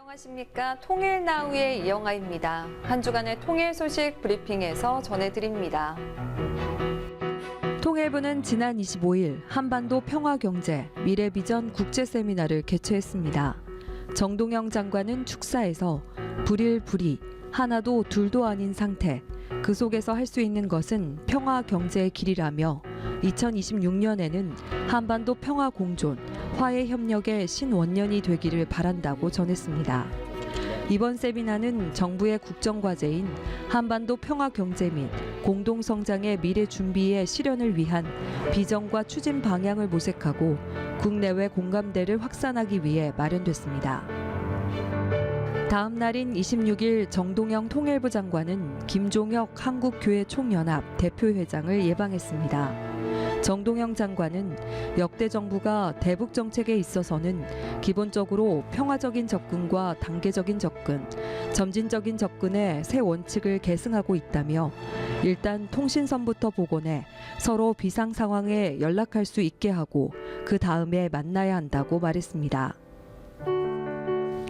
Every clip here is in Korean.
안녕하십니까. 통일나우의 이영아입니다. 한 주간의 통일 소식 브리핑에서 전해드립니다. 통일부는 지난 25일 한반도 평화경제 미래비전 국제세미나를 개최했습니다. 정동영 장관은 축사에서 불일불이 하나도 둘도 아닌 상태, 그 속에서 할 수 있는 것은 평화경제의 길이라며 2026년에는 한반도 평화공존, 화해협력의 신원년이 되기를 바란다고 전했습니다. 이번 세미나는 정부의 국정과제인 한반도 평화경제 및 공동성장의 미래 준비의 실현을 위한 비전과 추진 방향을 모색하고 국내외 공감대를 확산하기 위해 마련됐습니다. 다음 날인 26일 정동영 통일부 장관은 김종혁 한국교회총연합 대표회장을 예방했습니다. 정동영 장관은 역대 정부가 대북 정책에 있어서는 기본적으로 평화적인 접근과 단계적인 접근, 점진적인 접근의 새 원칙을 계승하고 있다며 일단 통신선부터 복원해 서로 비상 상황에 연락할 수 있게 하고 그 다음에 만나야 한다고 말했습니다.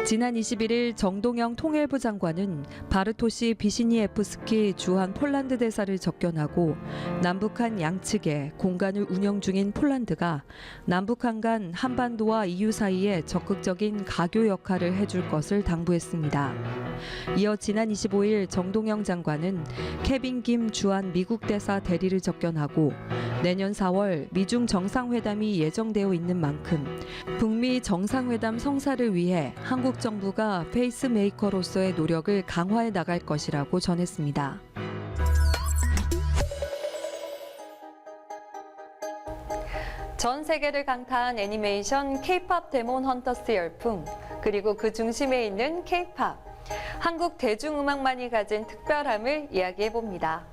지난 21일 정동영 통일부 장관은 바르토시 비시니에프스키 주한 폴란드 대사를 접견하고 남북한 양측에 공간을 운영 중인 폴란드가 남북한 간 한반도와 EU 사이에 적극적인 가교 역할을 해줄 것을 당부했습니다. 이어 지난 25일 정동영 장관은 케빈 김 주한 미국 대사 대리를 접견하고 내년 4월 미중 정상회담이 예정되어 있는 만큼 북미 정상회담 성사를 위해 한국 정부가 페이스메이커로서의 노력을 강화해 나갈 것이라고 전했습니다. 전 세계를 강타한 애니메이션 K-POP 데몬 헌터스 열풍, 그리고 그 중심에 있는 K-POP, 한국 대중음악만이 가진 특별함을 이야기해봅니다.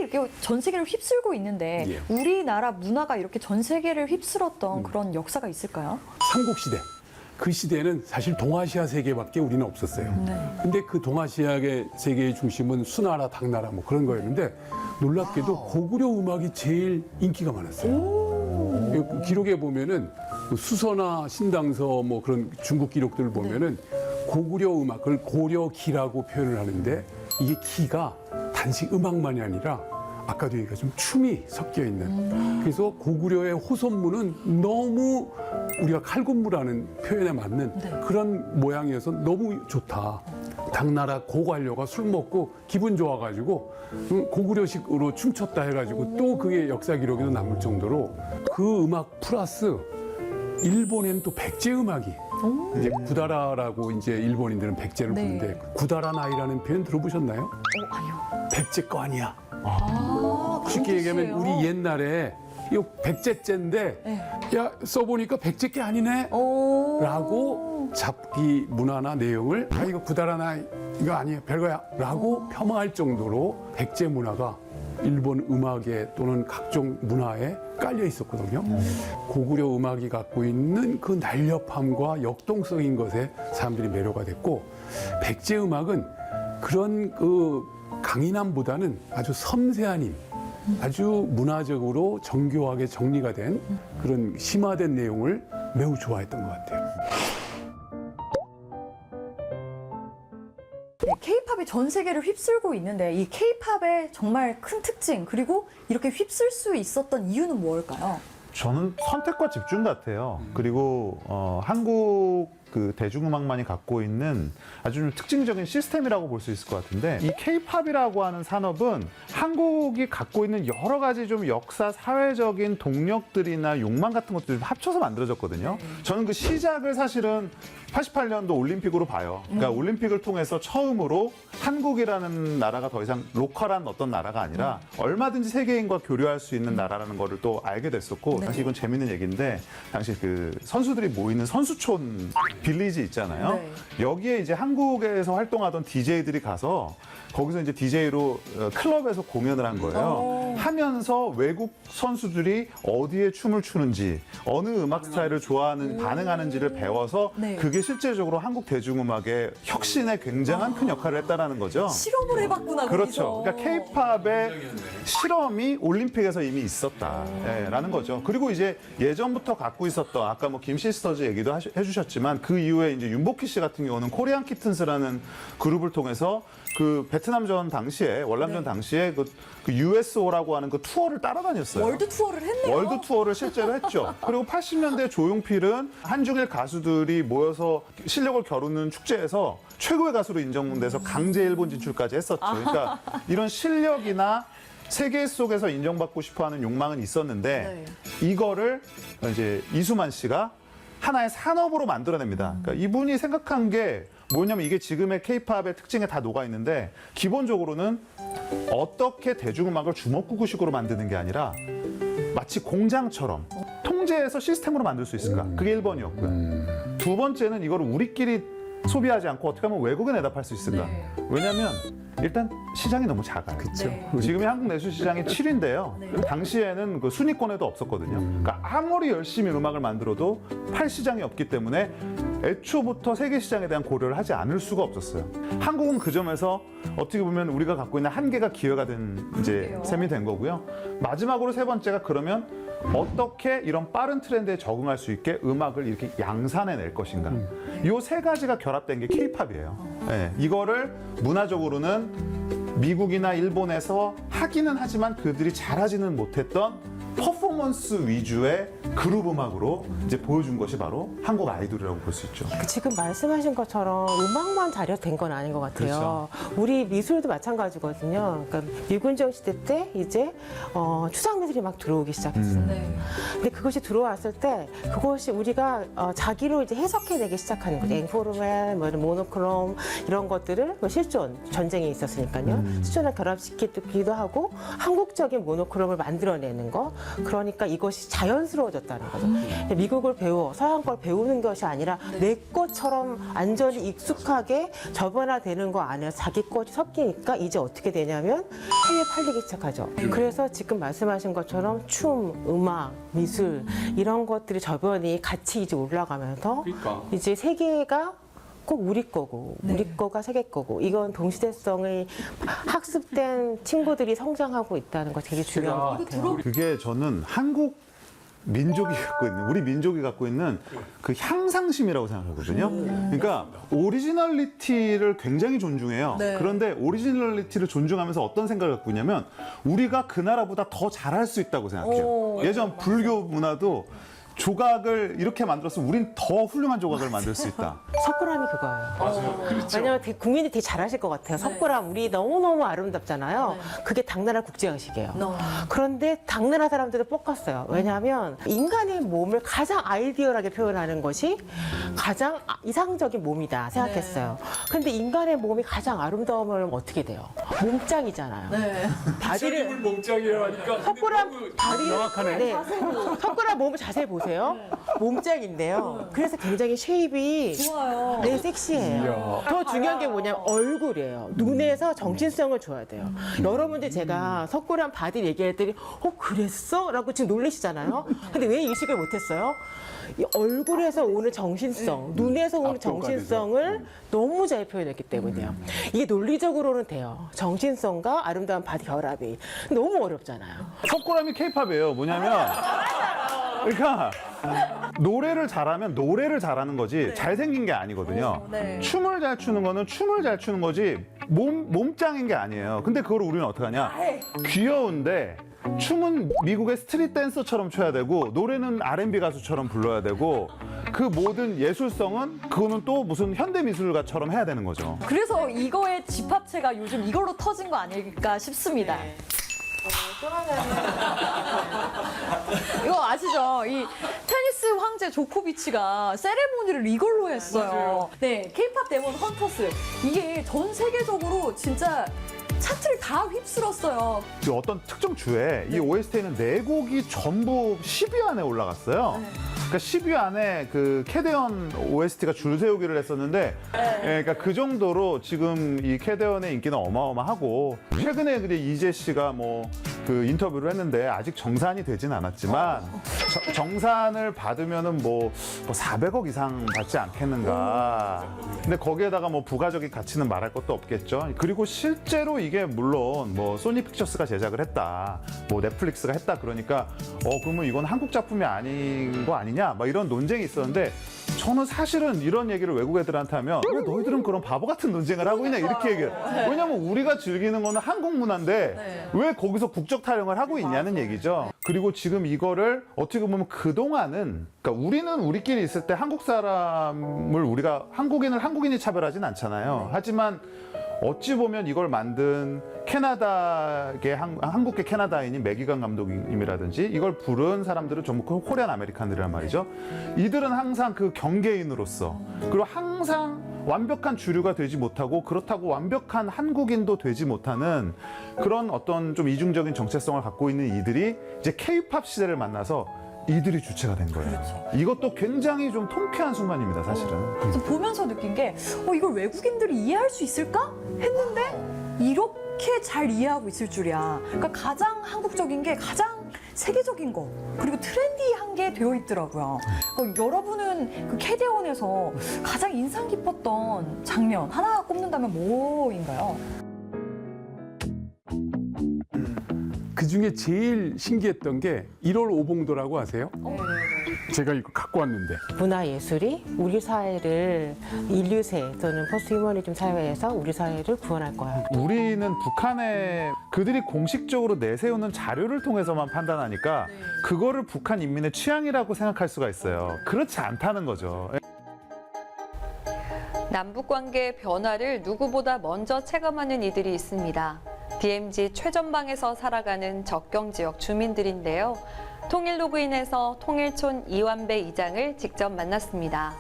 이렇게 전 세계를 휩쓸고 있는데 우리나라 문화가 이렇게 전 세계를 휩쓸었던 그런 역사가 있을까요? 삼국시대. 그 시대는 사실 동아시아 세계밖에 우리는 없었어요. 근데 그 동아시아 세계의 중심은 수나라, 당나라 뭐 그런 거였는데 놀랍게도 고구려 음악이 제일 인기가 많았어요. 기록에 보면은 수서나 신당서 뭐 그런 중국 기록들을 보면은 고구려 음악, 그걸 고려기라고 표현을 하는데 이게 기가 단지 음악만이 아니라 아까도 얘기가 좀 춤이 섞여 있는 그래서 고구려의 호선무는 너무 우리가 칼군무라는 표현에 맞는 그런 모양이어서 너무 좋다. 당나라 고관료가 술 먹고 기분 좋아가지고 고구려식으로 춤췄다 해가지고 또 그게 역사 기록에도 남을 정도로 그 음악 플러스 일본에는 또 백제 음악이 이제 구다라라고 이제 일본인들은 백제를 부르는데 구다라나이라는 표현 들어보셨나요? 아니요. 백제 거 아니야. 뜻이에요? 쉽게 얘기하면 우리 옛날에 이거 백제째인데 야 써보니까 백제께 아니네 라고 잡기 문화나 내용을 아 이거 구다라나 이거 아니에요 별거야 라고 폄하할 정도로 백제 문화가 일본 음악에 또는 각종 문화에 깔려 있었거든요. 고구려 음악이 갖고 있는 그 날렵함과 역동성인 것에 사람들이 매료가 됐고 백제 음악은 그런 그 강인함보다는 아주 섬세한 힘, 아주 문화적으로 정교하게 정리가 된 그런 심화된 내용을 매우 좋아했던 것 같아요. K-팝이 전 세계를 휩쓸고 있는데 이 K-팝의 정말 큰 특징 그리고 이렇게 휩쓸 수 있었던 이유는 뭘까요? 저는 선택과 집중 같아요. 그리고 한국 그 대중음악만이 갖고 있는 아주 좀 특징적인 시스템이라고 볼 수 있을 것 같은데 이 K-팝이라고 하는 산업은 한국이 갖고 있는 여러 가지 좀 역사, 사회적인 동력들이나 욕망 같은 것들을 좀 합쳐서 만들어졌거든요. 저는 그 시작을 사실은 88년도 올림픽으로 봐요. 그러니까 올림픽을 통해서 처음으로 한국이라는 나라가 더 이상 로컬한 어떤 나라가 아니라 얼마든지 세계인과 교류할 수 있는 나라라는 거를 또 알게 됐었고 사실 이건 재밌는 얘기인데 당시 그 선수들이 모이는 선수촌 빌리지 있잖아요. 여기에 이제 한국에서 활동하던 DJ들이 가서 거기서 이제 DJ로 클럽에서 공연을 한 거예요. 하면서 외국 선수들이 어디에 춤을 추는지 어느 음악 스타일을 좋아하는 반응하는지를 배워서 네. 그게 실제적으로 한국 대중음악의 혁신에 굉장한 큰 역할을 했다라는 거죠. 실험을 해봤구나. 그렇죠. 거기서. 그러니까 케이팝의 실험이 올림픽에서 이미 있었다라는 거죠. 그리고 이제 예전부터 갖고 있었던 아까 뭐 김시스터즈 얘기도 해주셨지만 그 이후에 이제 윤복희 씨 같은 경우는 코리안 키튼스라는 그룹을 통해서 그 베트남전 당시에 월남전 당시에 그 USO라고 하는 그 투어를 따라다녔어요. 월드 투어를 했네요. 월드 투어를 실제로 했죠. 그리고 80년대 조용필은 한중일 가수들이 모여서 실력을 겨루는 축제에서 최고의 가수로 인정돼서 강제 일본 진출까지 했었죠. 그러니까 이런 실력이나 세계 속에서 인정받고 싶어하는 욕망은 있었는데 이거를 이제 이수만 씨가 하나의 산업으로 만들어냅니다. 그러니까 이분이 생각한 게 뭐냐면 이게 지금의 케이팝의 특징에 다 녹아 있는데 기본적으로는 어떻게 대중음악을 주먹구구식으로 만드는 게 아니라 마치 공장처럼 통제해서 시스템으로 만들 수 있을까? 그게 1번이었고요. 두 번째는 이걸 우리끼리 소비하지 않고 어떻게 하면 외국에 내다 팔 수 있을까? 왜냐하면 일단 시장이 너무 작아요. 지금의 한국 내수 시장이 7위인데요. 당시에는 그 순위권에도 없었거든요. 그러니까 아무리 열심히 음악을 만들어도 팔 시장이 없기 때문에 애초부터 세계 시장에 대한 고려를 하지 않을 수가 없었어요. 한국은 그 점에서 어떻게 보면 우리가 갖고 있는 한계가 기회가 된 이제 셈이 된 거고요. 마지막으로 세 번째가 그러면 어떻게 이런 빠른 트렌드에 적응할 수 있게 음악을 이렇게 양산해낼 것인가. 요 세 가지가 결합된 게 케이팝이에요. 네, 이거를 문화적으로는 미국이나 일본에서 하기는 하지만 그들이 잘하지는 못했던 퍼포먼스 위주의 그룹 음악으로 이제 보여준 것이 바로 한국 아이돌이라고 볼 수 있죠. 지금 말씀하신 것처럼 음악만 잘해도 된 건 아닌 것 같아요. 우리 미술도 마찬가지거든요. 그러니까 미군정 시대 때 이제 추상 미술이 막 들어오기 시작했어요. 근데 그것이 들어왔을 때 그것이 우리가 자기로 이제 해석해내기 시작하는 거죠. 앵포르멜, 뭐 이런 모노크롬 이런 것들을 뭐 실존 전쟁이 있었으니까요. 실존을 결합시키기도 하고 한국적인 모노크롬을 만들어내는 거. 그러니까 이것이 자연스러워졌다는 거죠. 미국을 배워 서양 걸 배우는 것이 아니라 내 것처럼 완전히 익숙하게 저변화되는 거 안에서 자기 것이 섞이니까 이제 어떻게 되냐면 해외 팔리기 시작하죠. 그래서 지금 말씀하신 것처럼 춤, 음악, 미술 이런 것들이 저변이 같이 이제 올라가면서 이제 세계가 꼭 우리 거고 우리 거가 세계 거고 이건 동시대성의 학습된 친구들이 성장하고 있다는 거 되게 중요한 것 같아요. 그게 저는 한국 민족이 갖고 있는 우리 민족이 갖고 있는 그 향상심이라고 생각하거든요. 그러니까 오리지널리티를 굉장히 존중해요. 그런데 오리지널리티를 존중하면서 어떤 생각을 갖고 있냐면 우리가 그 나라보다 더 잘할 수 있다고 생각해요. 예전 불교 문화도 조각을 이렇게 만들었으면 우린 더 훌륭한 조각을 만들 수 있다. 석굴암이 그거예요. 왜냐면 국민이 되게 잘하실 것 같아요. 석굴암 우리 너무너무 아름답잖아요. 그게 당나라 국제양식이에요. 그런데 당나라 사람들도 뻑갔어요. 왜냐하면 인간의 몸을 가장 아이디얼하게 표현하는 것이 가장 이상적인 몸이다 생각했어요. 그런데 인간의 몸이 가장 아름다움을 어떻게 돼요? 몸짱이잖아요. 바디를 몸짱이라 하니까 석굴암 바디를 명확하네. 석굴암 몸을 자세히 보세요. 몸짱인데요. 그래서 굉장히 쉐입이 좋아요. 네, 섹시해요. 더 중요한 게 뭐냐면 얼굴이에요. 눈에서 정체성을 줘야 돼요. 여러분들 제가 석굴암 바디 얘기했더니 그랬어? 라고 지금 놀라시잖아요. 근데 왜 인식을 못했어요? 이 얼굴에서 오는 정신성, 눈에서 오는 정신성을 너무 잘 표현했기 때문이에요. 이게 논리적으로는 돼요. 정신성과 아름다운 바디 결합이. 너무 어렵잖아요. 석굴암이 케이팝이에요. 뭐냐면 그러니까 노래를 잘하면 노래를 잘하는 거지 잘생긴 게 아니거든요. 춤을 잘 추는 거는 춤을 잘 추는 거지 몸짱인 게 아니에요. 근데 그걸 우리는 어떻게 하냐? 귀여운데 춤은 미국의 스트릿 댄서처럼 춰야 되고 노래는 R&B 가수처럼 불러야 되고 그 모든 예술성은 그거는 또 무슨 현대미술가처럼 해야 되는 거죠. 그래서 이거의 집합체가 요즘 이걸로 터진 거 아닐까 싶습니다. 이거 아시죠? 이 테니스 황제 조코비치가 세레모니를 이걸로 했어요. 네, 케이팝 데몬 헌터스. 이게 전 세계적으로 진짜 차트를 다 휩쓸었어요. 그 어떤 특정 주에 이 OST에는 4곡이 전부 10위 안에 올라갔어요. 그러니까 10위 안에 그 캐대언 OST가 줄 세우기를 했었는데, 예, 그러니까 그 정도로 지금 이 캐대언의 인기는 어마어마하고 최근에 이제 이재 씨가 뭐 그 그 인터뷰를 했는데 아직 정산이 되진 않았지만 정산을 받으면은 뭐 400억 이상 받지 않겠는가. 근데 거기에다가 뭐 부가적인 가치는 말할 것도 없겠죠. 그리고 실제로 이게 물론 뭐 소니 픽처스가 제작을 했다, 뭐 넷플릭스가 했다 그러니까 그러면 이건 한국 작품이 아닌 거 아니냐, 막 이런 논쟁이 있었는데 저는 사실은 이런 얘기를 외국 애들한테 하면 왜 너희들은 그런 바보 같은 논쟁을 하고 있냐 이렇게 얘기해요. 왜냐면 우리가 즐기는 거는 한국 문화인데 왜 거기서 국적 타령을 하고 있냐는 얘기죠. 그리고 지금 이거를 어떻게 보면 그동안은, 그러니까 우리는 우리끼리 있을 때 한국 사람을 우리가 한국인이 차별하진 않잖아요. 하지만 어찌 보면 이걸 만든 캐나다계 한국계 캐나다인인 매기관 감독님이라든지 이걸 부른 사람들은 전부 코리안 아메리칸들이란 말이죠. 이들은 항상 그 경계인으로서, 그리고 항상 완벽한 주류가 되지 못하고 그렇다고 완벽한 한국인도 되지 못하는 그런 어떤 좀 이중적인 정체성을 갖고 있는 이들이 이제 K-팝 시대를 만나서 이들이 주체가 된 거예요. 이것도 굉장히 좀 통쾌한 순간입니다, 사실은. 그래서 보면서 느낀 게 이걸 외국인들이 이해할 수 있을까? 했는데 이렇게 잘 이해하고 있을 줄이야. 그러니까 가장 한국적인 게 가장 세계적인 거, 그리고 트렌디한 게 되어 있더라고요. 그러니까 여러분은 그 캐대원에서 가장 인상 깊었던 장면 하나 꼽는다면 뭐인가요? 그 중에 제일 신기했던 게 1월 오봉도라고 아세요? 제가 이거 갖고 왔는데. 문화예술이 우리 사회를 인류세 또는 포스트 휴머니즘 사회에서 우리 사회를 구원할 거야. 우리는 북한에 그들이 공식적으로 내세우는 자료를 통해서만 판단하니까 그거를 북한 인민의 취향이라고 생각할 수가 있어요. 그렇지 않다는 거죠. 남북 관계의 변화를 누구보다 먼저 체감하는 이들이 있습니다. DMZ 최전방에서 살아가는 접경 지역 주민들인데요. 통일로그인에서 통일촌 이완배 이장을 직접 만났습니다.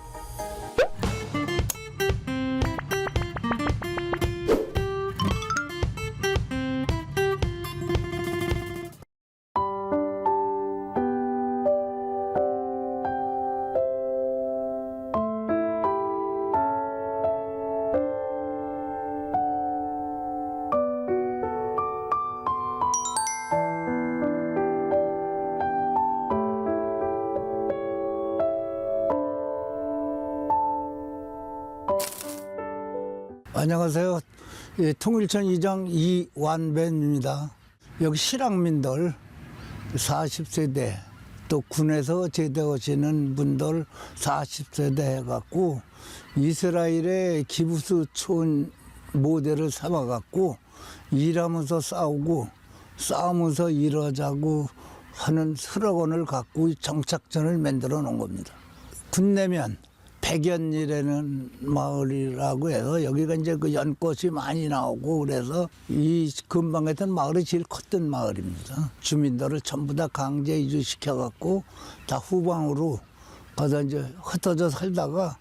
안녕하세요. 예, 통일촌 이장 이완배입니다. 여기 실향민들 40세대 또 군에서 제대하시는 분들 40세대 해갖고 이스라엘의 기부스촌 모델을 삼아갖고 일하면서 싸우고 싸우면서 일하자고 하는 슬로건을 갖고 정착전을 만들어 놓은 겁니다. 군내면 백연이라는 마을이라고 해서 여기가 이제 그 연꽃이 많이 나오고 그래서 이 근방에 있던 마을이 제일 컸던 마을입니다. 주민들을 전부 다 강제 이주시켜갖고 다 후방으로 가서 이제 흩어져 살다가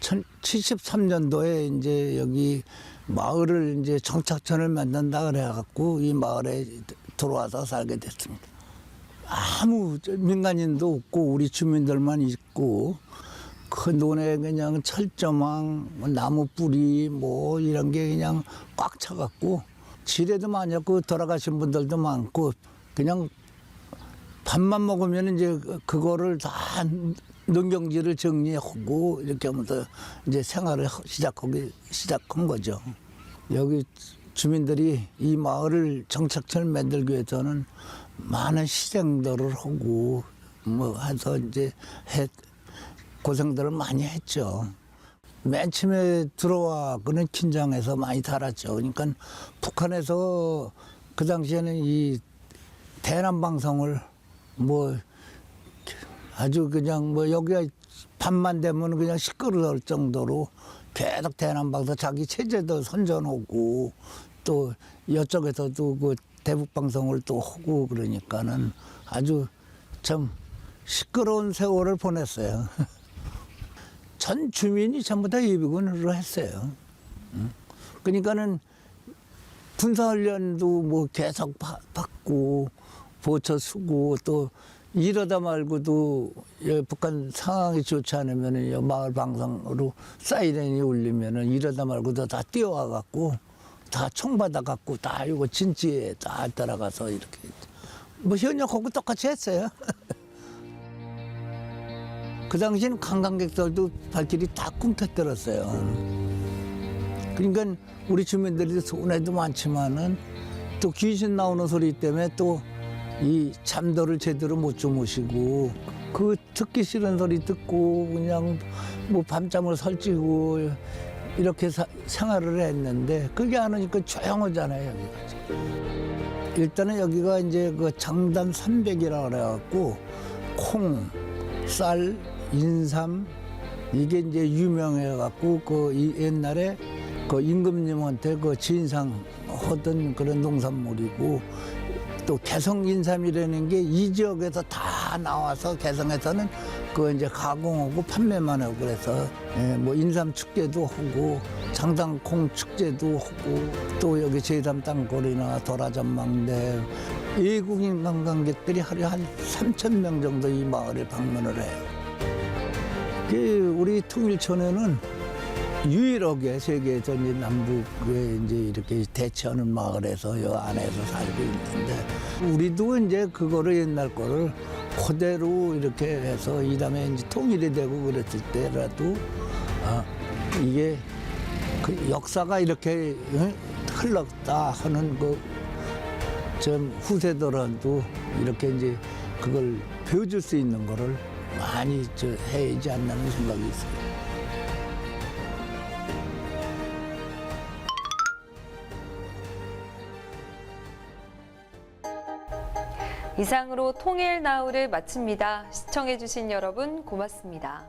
73년도에 이제 여기 마을을 이제 정착촌을 만든다 그래갖고 이 마을에 들어와서 살게 됐습니다. 아무 민간인도 없고 우리 주민들만 있고 그 논에 그냥 철조망, 나무 뿌리 뭐 이런 게 그냥 꽉 차갖고 지뢰도 많이 없고 돌아가신 분들도 많고 그냥 밥만 먹으면 이제 그거를 다 농경지를 정리하고 이렇게 하면서 이제 생활을 시작한 거죠. 여기 주민들이 이 마을을 정착촌을 만들기 위해서는 많은 희생들을 하고 뭐 해서 이제 고생들을 많이 했죠. 맨 처음에 들어와 그는 긴장해서 많이 살았죠. 그러니까 북한에서 그 당시에는 이 대남 방송을 뭐 아주 그냥 뭐 여기가 밤만 되면 그냥 시끄러울 정도로 계속 대남 방송 자기 체제도 선전하고 또 이쪽에서도 그 대북 방송을 또 하고 그러니까는 아주 참 시끄러운 세월을 보냈어요. 전 주민이 전부 다 예비군으로 했어요. 그러니까는 군사훈련도 뭐 계속 받고 보초 쓰고 또 이러다 말고도 북한 상황이 좋지 않으면 마을 방송으로 사이렌이 울리면은 이러다 말고도 다 뛰어와 갖고 다 총받아 갖고 다 이거 진지에 다 따라가서 이렇게 뭐 현역하고 똑같이 했어요. 그 당시엔 관광객들도 발길이 다 꿈틀거렸어요. 그러니까 우리 주민들이 손해도 많지만은 또 귀신 나오는 소리 때문에 또 이 잠도를 제대로 못 주무시고 그 듣기 싫은 소리 듣고 그냥 뭐 밤잠을 설치고 이렇게 생활을 했는데 그게 안 하니까 조용하잖아요, 여기가. 일단은 여기가 이제 그 장단 300이라 그래갖고 콩, 쌀, 인삼 이게 이제 유명해갖고 그 옛날에 그 임금님한테 그 진상 하던 그런 농산물이고 또 개성 인삼이라는 게 이 지역에서 다 나와서 개성에서는 그 이제 가공하고 판매만 하고 그래서 뭐 인삼 축제도 하고 장당콩 축제도 하고 또 여기 제3 땅굴이나 도라전망대 외국인 관광객들이 하루에 한 3,000명 정도 이 마을에 방문을 해요. 우리 통일촌에는 유일하게 세계에서 이제 남북에 이제 이렇게 대치하는 마을에서 여 안에서 살고 있는데 우리도 이제 그거를 옛날 거를 그대로 이렇게 해서 이 다음에 이제 통일이 되고 그랬을 때라도 이게 그 역사가 이렇게 흘렀다 하는 그 좀 후세들한테도 이렇게 이제 그걸 보여줄 수 있는 거를 많이 해야지 않나는 생각이 있어요. 이상으로 통일나우를 마칩니다. 시청해주신 여러분 고맙습니다.